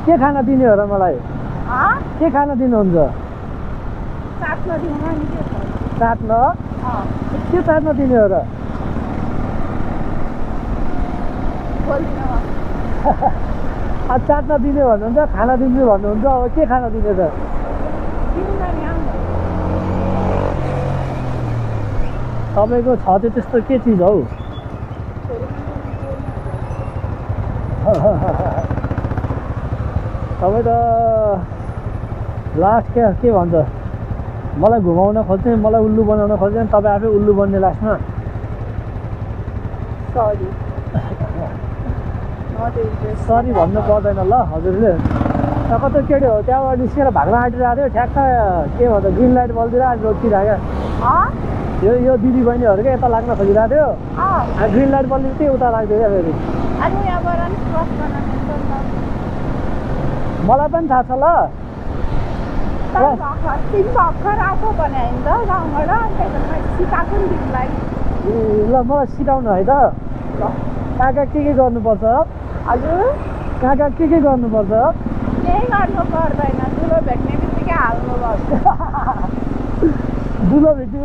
के खाना दिने हो र मलाई? के खाना दिनुहुन्छ? चाट्न दिउँ नि के छ? चाट्न? के चाट्न दिने हो र? चाट्न दिने भन्नुहुन्छ, खाना दिन्छु भन्नुहुन्छ, अब के खाना दिने त? तपाईँको छ त्यो त्यस्तो के चिज हौ? तपाईँ त लास्ट के भन्छ, मलाई घुमाउन खोज्ने, मलाई उल्लु बनाउन खोज्ने, तपाईँ आफै उल्लु बन्ने लास्टमा। सरी भन्नु पर्दैन ल हजुरले। कता केटी हो त्यहाँबाट निस्केर भाग्न आँटिरहेको थियो, ठ्याक्क के भन्छ ग्रिन लाइट बल्दिएर रोकिरहेको। यो दिदी बहिनीहरूकै यता लाग्न खोजिरहेको थियो, ग्रिन लाइट बल्दिएर त्यही उता लाग्थ्यो क्या फेरि। मलाई पनि थाहा छ ल। ल मलाई सिकाउनु है त, कहाँ कहाँ के गर्नुपर्छ? हजुर कहाँ कहाँ के गर्नुपर्छ? केही गर्नु पर्दैन, दुलो भेट्ने बित्तिकै हाल्नुपर्छ। दुलो भेट्ने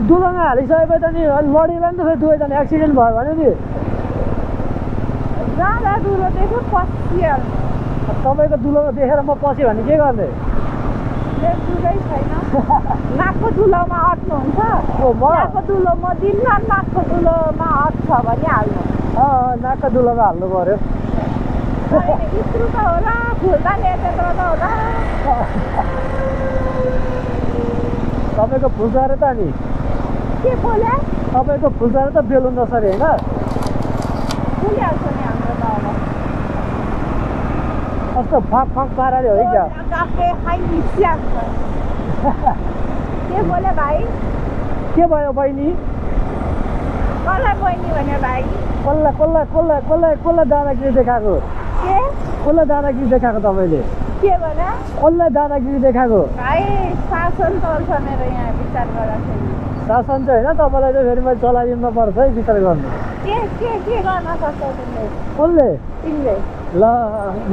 दुलोमा हालिसकेपछि त नि लडीलाई नि त फेरि दुवैजना एक्सिडेन्ट भयो भने नि जाँदा दुलो देख्यो पसिहाल्नु। तपाईँको दुलोमा देखेर म पसेँ भने के गर्ने? दुलै छैन, नाकको दुलोमा अट्नुहुन्छ। नाकको दुलो म दिन्न, नाकको दुलोमा अट्छ भने हाल्नु। नाकको दुलोमा हाल्नु पर्यो। इत्रु त होला, खुल्दा त्यत्रो त होला। तपाईँको फुल्छ अरे त नि? के बोले? तपाईँको फुल्छ अरे त बेलुन जसरी होइन? फुलिहाल्छ नि हाम्रो त अब। कस्तो फाक फाक पाराले हो क्या? के बोले भाइ? के भयो बहिनी? कसलाई बहिनी भने भाइ? कसलाई दादागिरी देखाएको? के? कसलाई दादागिरी देखाएको तपाईँले? के भने? कसलाई दादागिरी देखाएको? भाइ शासन चल्छ मेरो यहाँ विचार गर्दाखेरि। शासन चाहिँ होइन, तपाईँलाई चाहिँ फेरि मैले चलाइदिनु पर्छ है विचार गर्नु। के गर्न सक्छौ तिमीले? कसले? तिमीले। ल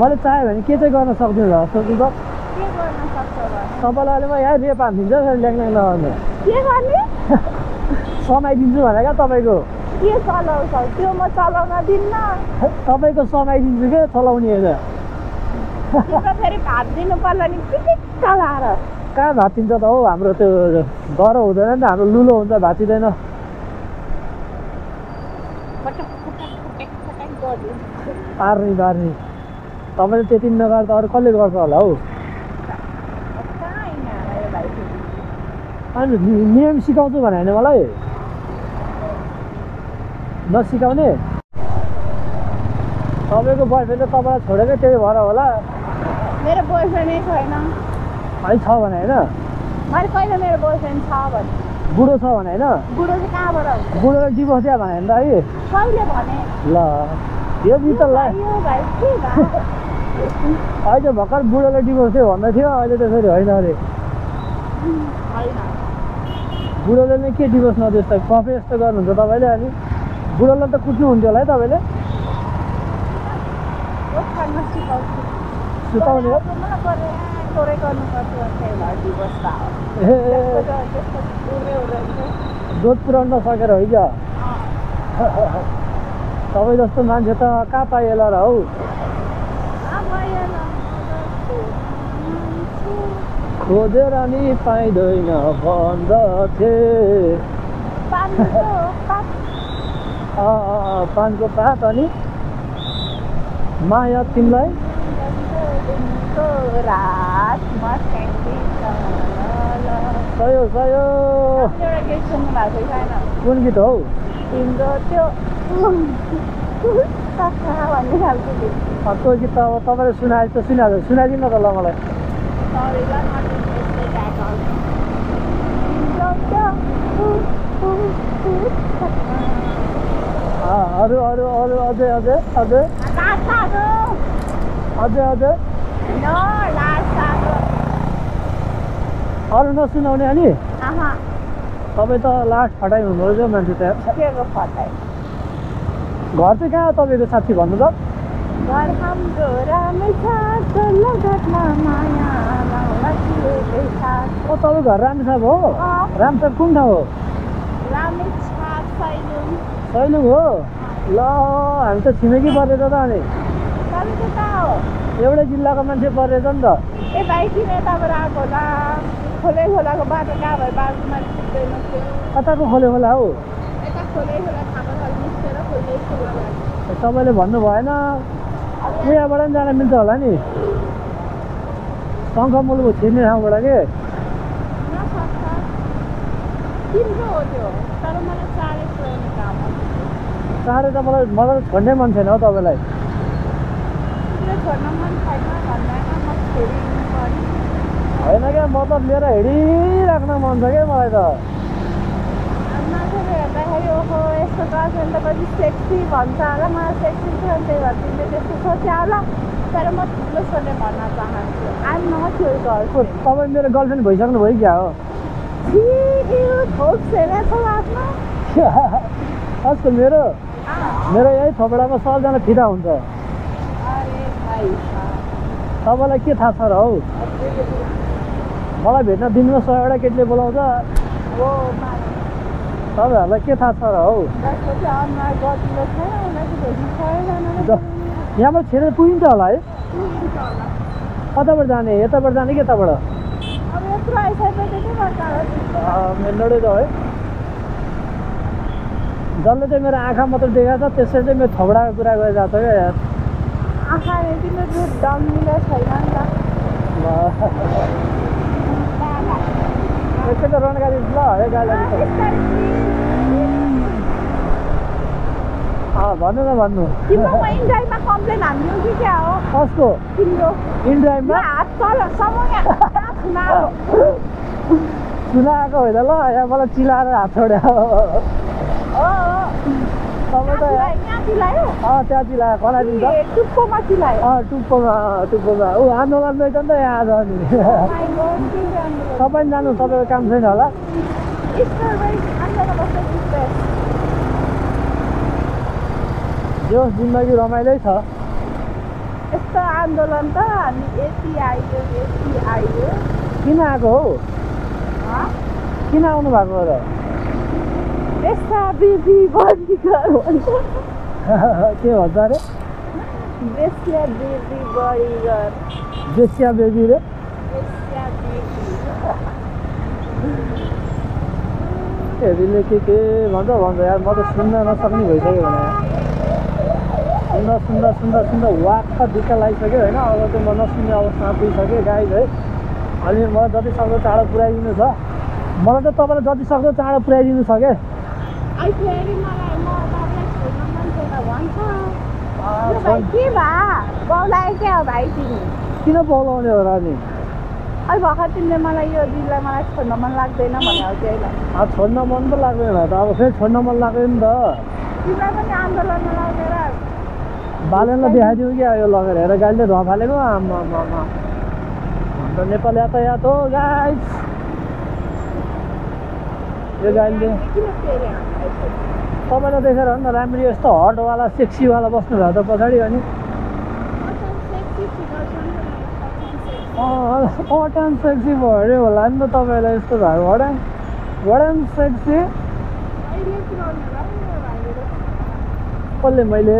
मैले चाह्यो भने के चाहिँ गर्न सक्दिनँ ल सोध्नु त? के गर्न सक्छौ? तपाईँलाई अहिले म यहाँ रेप हानिदिन्छ फेरि ल्याङ नगर्ने। के गर्ने? समाइदिन्छु भनेको तपाईँको। के चलाउँछौ? त्यो म चलाउन दिन्न। तपाईँको समाइदिन्छु क्या, चलाउने होइन। तिम्रो फेरि भात दिनु पर्ला नि पिटिक्क लाएर। कहाँ भाँचिन्छ त हौ, हाम्रो त्यो डह्रो हुँदैन नि त, हाम्रो लुलो हुन्छ, भाँचिँदैन। पार्ने तपाईँले त्यति नगर्दा अरू कसले गर्छ होला हौ? अनि नियम सिकाउँछु भने होइन मलाई नसिकाउने? तपाईँको बोयफ्रेन्डले तपाईँलाई छोडेकै त्यही भएर होला। मेरो बोयफ्रेन्डै छैन। है छ भने होइन? मैले कहिले मेरो बोयफ्रेन्ड छ भने? बुढो छ भने होइन? बुढो चाहिँ कहाँबाट हुन्छ? बुढोले डिभोर्स दियो भने त है? कहिले भने? ल यो बिचलाई अहिले भर्खर बुढोले डिभोर्स दियो भन्दै थियो, अहिले त फेरि होइन अरे। बुढोले नै के डिभोर्स नदियोस् त, कफे यस्तो गर्नुहुन्छ तपाईँले। अनि बुढोलाई त कुट्नुहुन्थ्यो होला है तपाईँले? सुताउने हो? जोत पुऱ्याउन नसकेर हो क्या? तपाईँ जस्तो मान्छे त कहाँ पाइएला र हौ? खोजेर नि पाइँदैन भन्दथे। पानको पात अनि माया तिमीलाई सयो कुन गीत हौ? तिम्रो त्यो अर्को गीत त अब तपाईँले सुनाएछ सुनाइदिनु त ल मलाई। अरू अरू अरू अझै अझै अझै अझै अझै अरू नसुनाउने अनि? तपाईँ त लास्ट फटाइ हुनु रहेछ मान्छे त। फटाइ घर चाहिँ कहाँ तपाईँको साथी भन्नु त? घर हाम्रो ओ तपाईँ घर रामेछाप हो? रामेछाप कुन ठाउँ हो? सैलुङ हो? ल हामी त छिमेकी परेछ त अनि एउटै जिल्लाको मान्छे परेछ नि त। ए भाइ किन यताबाट आएको होला? खोले खोलाको बाटो कहाँ भयो? बाटोमा पुग्दैन थियो। कताको खोले खोला हौ? यता खोले खोला थापाखाल निस्केर खोले खोला गयो। तपाईँले भन्नु भएन उयाबाट पनि जान मिल्छ होला नि, शङ्खमुलको छिर्ने ठाउँबाट के? नसक्छ। तिम्रो हो त्यो, तर मलाई चाँडै पुऱ्याउने काम हो। चाँडै त मलाई त छोड्नै मन छैन हौ तपाईँलाई। तिमीले छोड्न मन छैन भन्दैन, म छोडिदिनु पर्ने। होइन क्या, म त मेरो हिँडिराख्न मन छ क्या मलाई त। मान्छेले हेर्दाखेरि ओहो यस्तो गर्छ भने त सेक्सी भन्छ होला, मलाई सेक्सी छ त्यही भएर तिमीले त्यस्तो सोच्यो होला। तर म ठुलो छोड्ने भन्न चाहन्छु। I'm not your girlfriend. तपाईँ मेरो गर्लफ्रेन्ड भइसक्नु भयो क्या हो? थोक सेरेको आफ्नो आजकल मेरो यही थोपडामा 100जना फिदा हुन्छ। अरे भाइ तपाईँलाई के थाहा छ र हौ? मलाई भेट्न दिनमा 100वटा केटीले बोलाउँछ। हो तपाईँहरूलाई के थाहा छ र हौ? जसपछि अनुहार गतिलो छैन उनीहरू भेट्नु सयजना यहाँबाट छिरेर पुगिन्छ होला है? कताबाट जाने? यताबाट जाने कि यताबाट? अब यत्रो आइसकेपछि के गर्छ? मेन रोडै त है। जसले चाहिँ मेरो आँखा मात्र देखाएको छ त्यसले चाहिँ मेरो थोपडाको कुरा गरिरहेको छ क्या यार। आँखाले तिम्रो डम्मिलो छैन नि त। एकचोटि रणगाडी ल है गाडी भन्नु न भन्नु। तिम्रो इन्ड्राइभमा कम्प्लेन हान्दियौ कि क्या हो? कसको? तिम्रो इन्ड्राइभमा हात तल समय चुलाएको होइन ल, यहाँ मलाई चिलाएर हात छोड्यो। तपाईँ त यहाँ चिलायो? त्यहाँ चिलायो खनाइदिन्छ। टुप्पोमा चिलायो? टुप्पोमा ऊ आन्दोलन रहेछ नि त यहाँ आज अनि। तपाईँ जानु, तपाईँको काम छैन होला? जो जिन्दगी रमाइलै छ। यस्तो आन्दोलन त हामी यति आयो। किन आएको हौ? किन आउनु भएको हो र? बेस्या बेबी बढीगर भन्छ। के भन्छ अरे? बेस्या बेबी बढीगर। बेस्या बेबी रे? बेस्या बेबी। हेरीले के भन्छ यार, म त सुन्न नसक्ने भइसक्यो भने सुन्दा वाक्क दुःख लागिसक्यो होइन। अब चाहिँ म नसुन्ने अवस्थामा पुगिसकेँ गाइज है। अनि मलाई जति सक्दो चाँडो पुऱ्याइदिनु छ। मलाई त तपाईँलाई जति सक्दो चाँडो पुऱ्याइदिनु छ क्या। किन बोलाउने हो र नि? अहिले भर्खर तिमीले मलाई यो दिदीलाई मलाई छोड्न मन लाग्दैन भनेर त्यही छोड्न मन त लाग्दैन त, अब फेरि छोड्न मन लाग्दैन नि त। तिमीलाई पनि आन्दोलनमा लगेर बालेनलाई देखाइदिउँ क्या यो लगेर, हेर गाडीले धुवा फालेको। आमा अन्त नेपाल यातायात हो गाइस। यो गाडीले तपाईँलाई देखेर हो नि त राम्ररी यस्तो हटवाला सेक्सीवाला बस्नुभयो त पछाडि। अनि हट एन्ड सेक्सी भयो अरे होला नि त तपाईँलाई यस्तो भएको। हट एन्ड सेक्सी कसले? मैले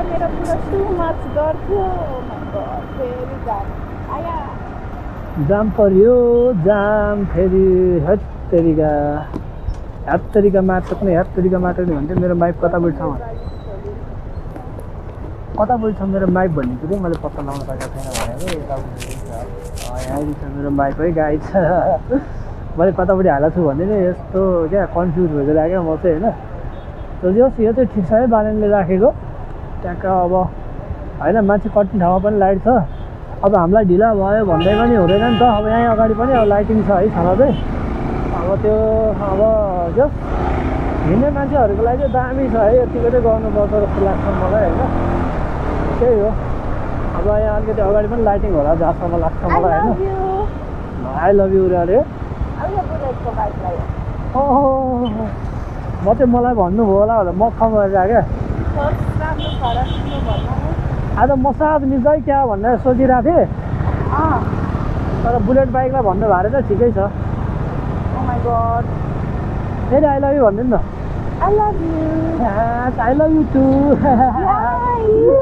मेरो पुरा सुमाच गर्थ्यो। जाम पर्यो, जाम फेरि हत्तरीका मात्र पनि भन्थ्यो। मेरो माइक कता बैठ मेरो माइक भन्ने कुरो मैले पत्ता लगाउन सकेको छैन भनेको। यहाँनिर छ मेरो माइक है गाइस। मैले कतापट्टि हालेको छु भने नि यस्तो क्या कन्फ्युज भइरहेको म चाहिँ होइन। यो चाहिँ ठिक छ है बालेनले राखेको ट्याक्क। अब होइन मान्छे कति ठाउँमा पनि लाइट छ। अब हामीलाई ढिला भयो भन्दै पनि हुँदैन नि त। अब यहीँ अगाडि पनि अब लाइटिङ छ है छन चाहिँ। अब त्यो अब जस्ट हिँड्ने मान्छेहरूको लागि चाहिँ दामी छ है। यतिको चाहिँ गर्नुपर्छ जस्तो लाग्छ मलाई होइन। त्यही हो। अब यहाँ अलिकति अगाडि पनि लाइटिङ होला जहाँसम्म लाग्छ I मलाई love होइन you. आई लभ यु अरे अब यो बुलेटको बाइकलाई ओहो म चाहिँ मलाई भन्नुभयो होला भनेर म खम गरेर क्या फर्स्ट राम्रो खराब तिम्रो भन्नु आज मसाज मिल्छ क्या भनेर सोचिरहेको थिएँ अँ तर बुलेट बाइकलाई भन्नु भएर चाहिँ ठिकै छ ओ माई गड फेरि आई लभ यु भनिदिनु न I love you. I love you too Yeah, you.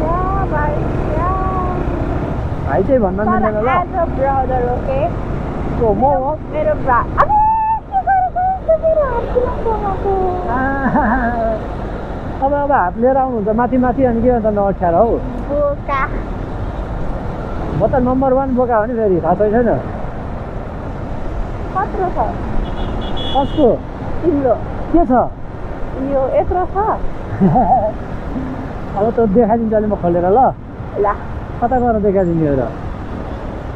Yeah, bye. Yeah. भाइ चाहिँ भन्न तर मिल्दैन ल as a brother, okay? को म हो मेरो ब्रा अबे के गरेको मेरो हात किन समाएको अब हात लिएर आउनुहुन्छ माथि माथि अनि के भन्छ नअप्ठ्यारो हौ बोका म त नम्बर 1 बोका हो नि फेरि थाहा छैन कत्रो छ कसको तिम्रो के छ यो यत्रो छ अब त देखाइदिन्छु अहिले म खोलेर ल ल कता गएर देखाइदिने हो र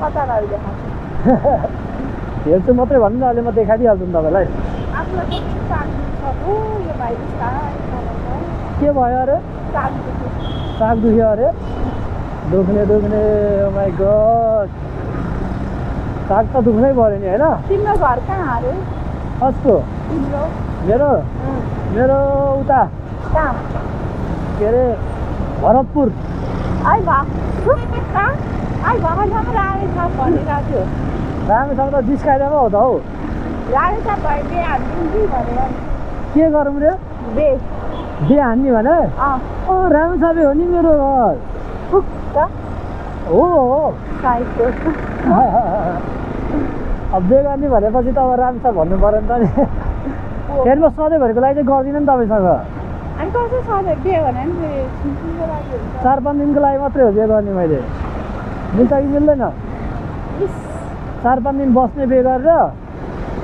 कता गएर देखाउँछु हेर्छु मात्रै भन्नु न अहिले म देखाइदिइहाल्छु नि तपाईँलाई आफूलाई कति साग छ हो यो भाइ के भयो अरे साग दुख्यो साग दुख्यो अरे दुख्ने ओ माई गड साग त दुख्नै पऱ्यो नि होइन तिम्रो घर कहाँ अरे कसको तिम्रो मेरो मेरो उता कहाँ के अरे भरतपुर आई भा कहाँ आई भएन रामेछाप भनिरहेको थियो राम्रोसँग त जिस्काइदिएको हो त हौ रामेछाप भयो बे हानिदिन्छु भनेर के गरौँ रे बिहे हान्ने भने अँ राम्रोसँग हो नि मेरो घर पुग्छ हो साइडको अब बिहे गर्ने भनेपछि त अब राम्रोसँग भन्नु पऱ्यो नि त नि फेरि म सधैँभरिको लागि चाहिँ गर्दिनँ नि तपाईँसँग अनि कसो सधैँ बिहे भने पनि छिन्चिनको लागि हुन्छ 4-5 दिनको लागि मात्रै हो बिहे गर्ने मैले मिल्छ कि मिल्दैन 4-5 दिन बस्ने बिहे गरेर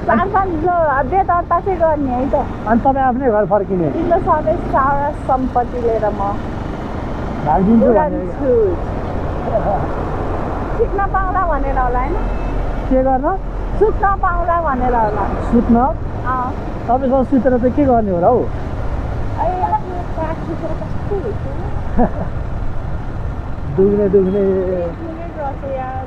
4-5 बिहे त अट्टासै गर्ने है त अनि तपाईँ आफ्नै घर फर्किने तिम्रो सधैँ सारा सम्पत्ति लिएर म भागिदिन्छु भने उडान्छु सिक्न पाउँला भनेर होला होइन के गर्न सुत्न पाउँला भनेर होला सुत्न अँ तपाईँसँग सुतेर चाहिँ के गर्ने हो र हौ कस्तो दुख्ने यार